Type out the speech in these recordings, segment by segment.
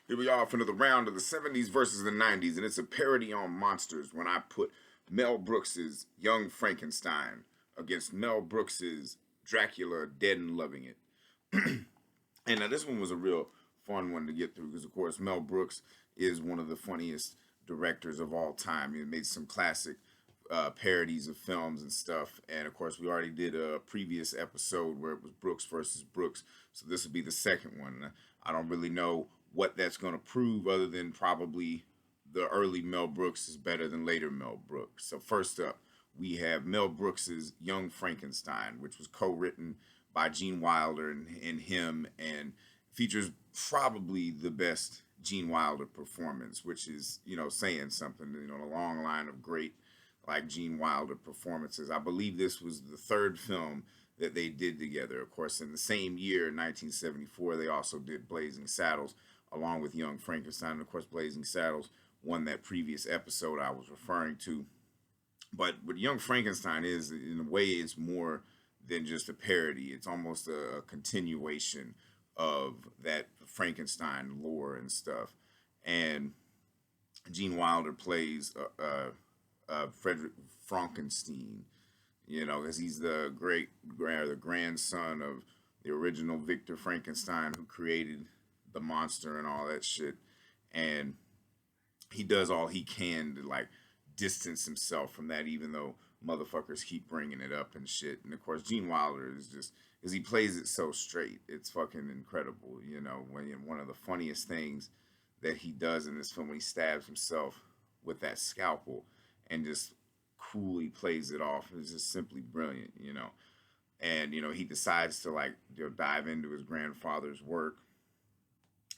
Here we are for another round of the 70s versus the 90s, and it's a parody on monsters when I put Mel Brooks's Young Frankenstein against Mel Brooks's Dracula Dead and Loving It. And now this one was a real fun one to get through because, of course, Mel Brooks is one of the funniest directors of all time. He made some classic parodies of films and stuff. And, of course, we already did a previous episode where it was Brooks versus Brooks. So this will be the second one. I don't really know what that's going to prove other than probably the early Mel Brooks is better than later Mel Brooks. So first up, we have Mel Brooks's Young Frankenstein, which was co-written by Gene Wilder and him, and features probably the best Gene Wilder performance, which is, saying something, a long line of great, like, Gene Wilder performances. I believe this was the third film that they did together. Of course, in the same year, 1974, they also did Blazing Saddles, along with Young Frankenstein. And of course, Blazing Saddles won that previous episode I was referring to. But what Young Frankenstein is, in a way, it's more than just a parody. It's almost a continuation of that Frankenstein lore and stuff. And Gene Wilder plays Frederick Frankenstein, because he's the the grandson of the original Victor Frankenstein who created the monster and all that shit. And he does all he can to, like, distance himself from that, even though motherfuckers keep bringing it up and shit. And of course, Gene Wilder is just, because he plays it so straight, it's fucking incredible. When one of the funniest things that he does in this film, when he stabs himself with that scalpel and just coolly plays it off, is just simply brilliant. And he decides to, like, dive into his grandfather's work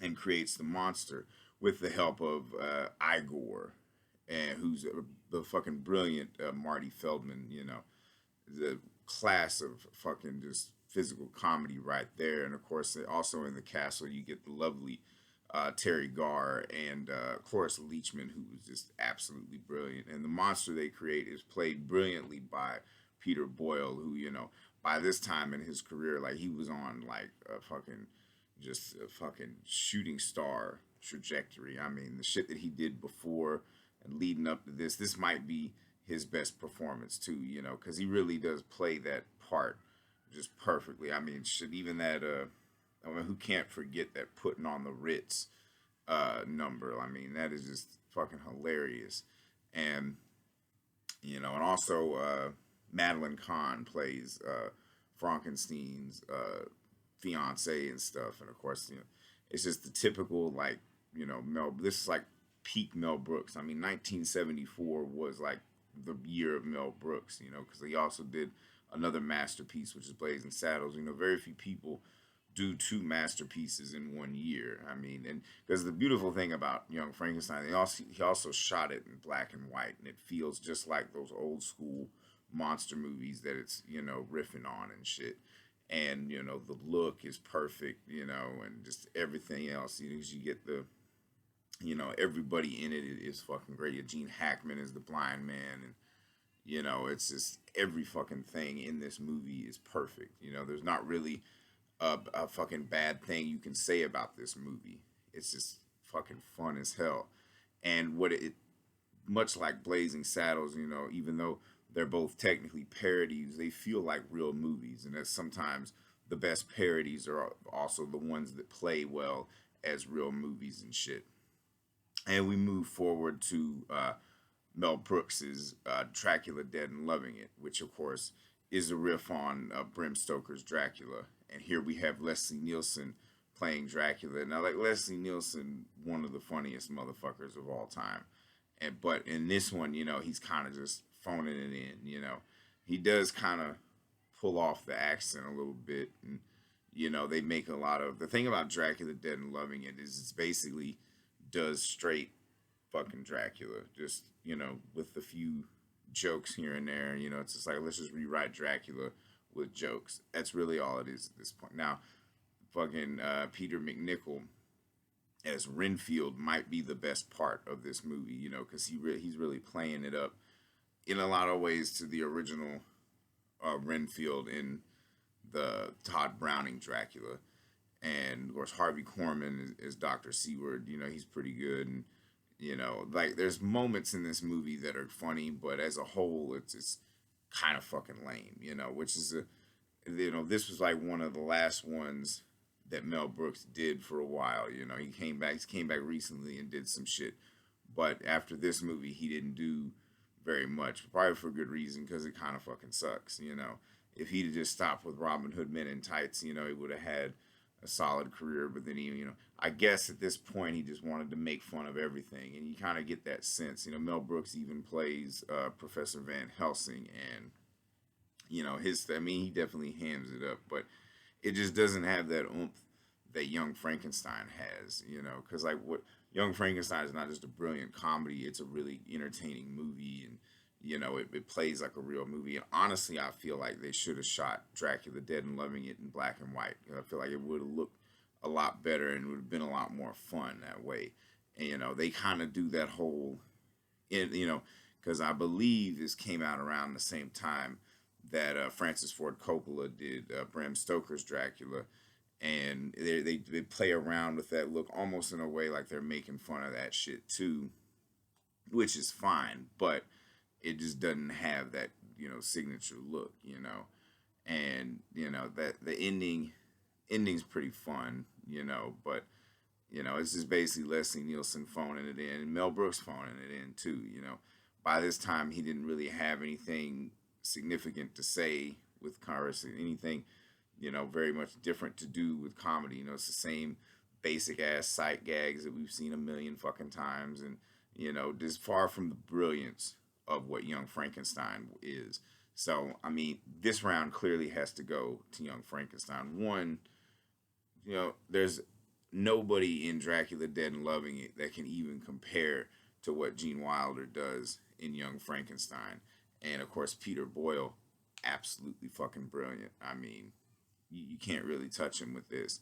and creates the monster with the help of Igor, and who's the fucking brilliant Marty Feldman. The class of fucking just physical comedy right there. And of course, also in the castle, you get the lovely Terry Garr and Cloris Leachman, who was just absolutely brilliant. And the monster they create is played brilliantly by Peter Boyle, who, by this time in his career, like, he was on, like, a fucking shooting star trajectory. I mean, the shit that he did before and leading up to this might be his best performance too, because he really does play that part just perfectly. I mean, shit, even that, who can't forget that Putting on the Ritz number? I mean, that is just fucking hilarious. And, and also Madeline Kahn plays Frankenstein's fiance and stuff. And of course, it's just the typical, like, this is like peak Mel Brooks. I mean, 1974 was like the year of Mel Brooks, because he also did another masterpiece, which is Blazing Saddles. Very few people do two masterpieces in one year. I mean, and because the beautiful thing about Young Frankenstein, he also shot it in black and white, and it feels just like those old school monster movies that it's, riffing on and shit. And, the look is perfect, and just everything else. You get the, everybody in it is fucking great. Gene Hackman is the blind man, and, it's just every fucking thing in this movie is perfect. There's not really a fucking bad thing you can say about this movie. It's just fucking fun as hell. And much like Blazing Saddles, even though they're both technically parodies, they feel like real movies. And that sometimes the best parodies are also the ones that play well as real movies and shit. And we move forward to Mel Brooks's Dracula Dead and Loving It, which of course is a riff on Bram Stoker's Dracula. And here we have Leslie Nielsen playing Dracula. Now, like, Leslie Nielsen, one of the funniest motherfuckers of all time. But in this one, he's kind of just phoning it in. He does kind of pull off the accent a little bit. And, they make a lot of... The thing about Dracula Dead and Loving It is it's basically does straight fucking Dracula. Just, with a few jokes here and there. It's just like, let's just rewrite Dracula with jokes. That's really all it is at this point. Now, fucking Peter McNichol as Renfield might be the best part of this movie, because he's really playing it up in a lot of ways to the original Renfield in the Todd Browning Dracula. And of course, Harvey Korman is Dr. Seward. You know, he's pretty good. And you know, like there's moments in this movie that are funny, but as a whole, it's kind of fucking lame. You know, which is a you know, this was like one of the last ones that Mel Brooks did for a while. You know, he came back recently and did some shit, but after this movie, he didn't do very much, probably for good reason, because it kind of fucking sucks. You know, if he'd have just stopped with Robin Hood Men in Tights, you know, he would have had a solid career. But then he, you know, I guess at this point he just wanted to make fun of everything, and you kind of get that sense. You know, Mel Brooks even plays Professor Van Helsing, and you know, I mean, he definitely hams it up, but it just doesn't have that oomph that Young Frankenstein has, you know, because like what Young Frankenstein is not just a brilliant comedy, it's a really entertaining movie, and you know, it plays like a real movie. And honestly, I feel like they should have shot Dracula Dead and Loving It in black and white. I feel like it would have looked a lot better and would have been a lot more fun that way. And you know, they kind of do that whole, you know, because I believe this came out around the same time that Francis Ford Coppola did Bram Stoker's Dracula, and they play around with that look almost in a way like they're making fun of that shit too, which is fine, but it just doesn't have that, you know, signature look, you know, and you know that the ending's pretty fun, you know, but you know, it's just basically Leslie Nielsen phoning it in and Mel Brooks phoning it in too, you know. By this time, he didn't really have anything significant to say with Congress, anything, you know, very much different to do with comedy. You know, it's the same basic ass sight gags that we've seen a million fucking times, and you know, just far from the brilliance of what Young Frankenstein is. So, I mean, this round clearly has to go to Young Frankenstein. One, you know, there's nobody in Dracula Dead and Loving It that can even compare to what Gene Wilder does in Young Frankenstein. And of course, Peter Boyle, absolutely fucking brilliant. I mean, you can't really touch him with this.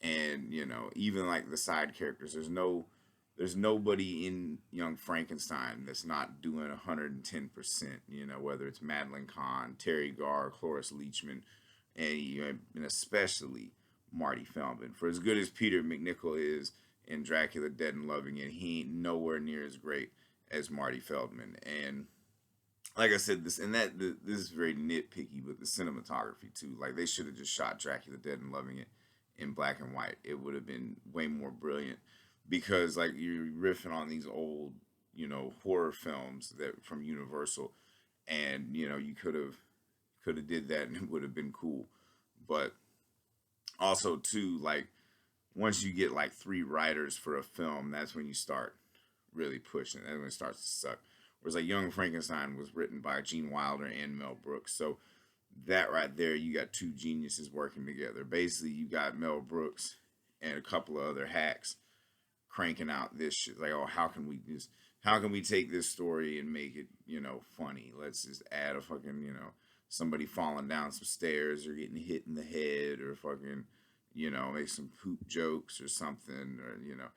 And you know, even like the side characters, there's nobody in Young Frankenstein that's not doing 110%. You know, whether it's Madeline Kahn, Terry Garr, Cloris Leachman, and especially Marty Feldman. For as good as Peter McNichol is in Dracula Dead and Loving It, he ain't nowhere near as great as Marty Feldman. And like I said, this is very nitpicky, but the cinematography too. Like they should have just shot Dracula Dead and Loving It in black and white. It would have been way more brilliant, because like you're riffing on these old, you know, horror films that from Universal, and you know, you could have did that and it would have been cool. But also too, like once you get like three writers for a film, that's when you start really pushing. That's when it starts to suck. Whereas like Young Frankenstein was written by Gene Wilder and Mel Brooks, so that right there, you got two geniuses working together. Basically, you got Mel Brooks and a couple of other hacks cranking out this shit. Like, oh, how can we take this story and make it, you know, funny? Let's just add a fucking, you know, somebody falling down some stairs or getting hit in the head, or fucking, you know, make some poop jokes or something, or you know.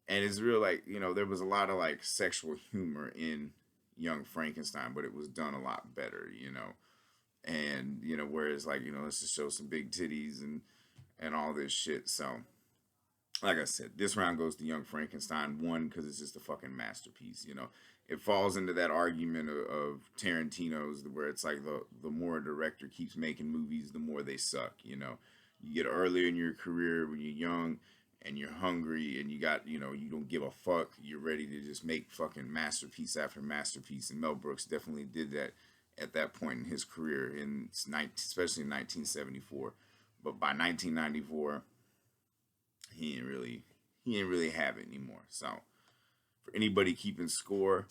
And it's real, like, you know, there was a lot of like sexual humor in Young Frankenstein, but it was done a lot better, you know. And you know, whereas like, you know, let's just show some big titties and all this shit. So like I said, this round goes to Young Frankenstein. One, because it's just a fucking masterpiece. You know, it falls into that argument of Tarantino's, where it's like the more a director keeps making movies, the more they suck. You know, you get earlier in your career when you're young and you're hungry and you got, you know, you don't give a fuck. You're ready to just make fucking masterpiece after masterpiece. And Mel Brooks definitely did that at that point in his career, especially in 1974. But by 1994, he didn't really have it anymore. So for anybody keeping score,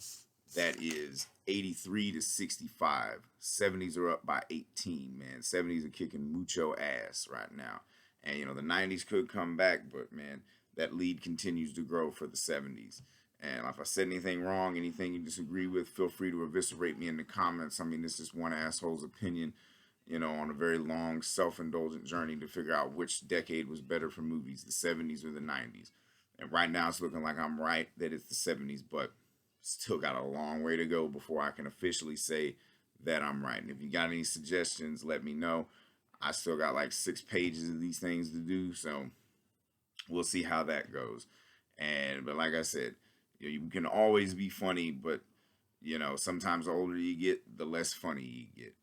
that is 83 to 65. 70s are up by 18, man. 70s are kicking mucho ass right now. And, you know, the 90s could come back, but, man, that lead continues to grow for the 70s. And if I said anything wrong, anything you disagree with, feel free to eviscerate me in the comments. I mean, this is one asshole's opinion, you know, on a very long, self-indulgent journey to figure out which decade was better for movies, the 70s or the 90s. And right now it's looking like I'm right that it's the 70s, but still got a long way to go before I can officially say that I'm right. And if you got any suggestions, let me know. I still got like 6 pages of these things to do, so we'll see how that goes. But like I said, you can always be funny, but sometimes the older you get, the less funny you get.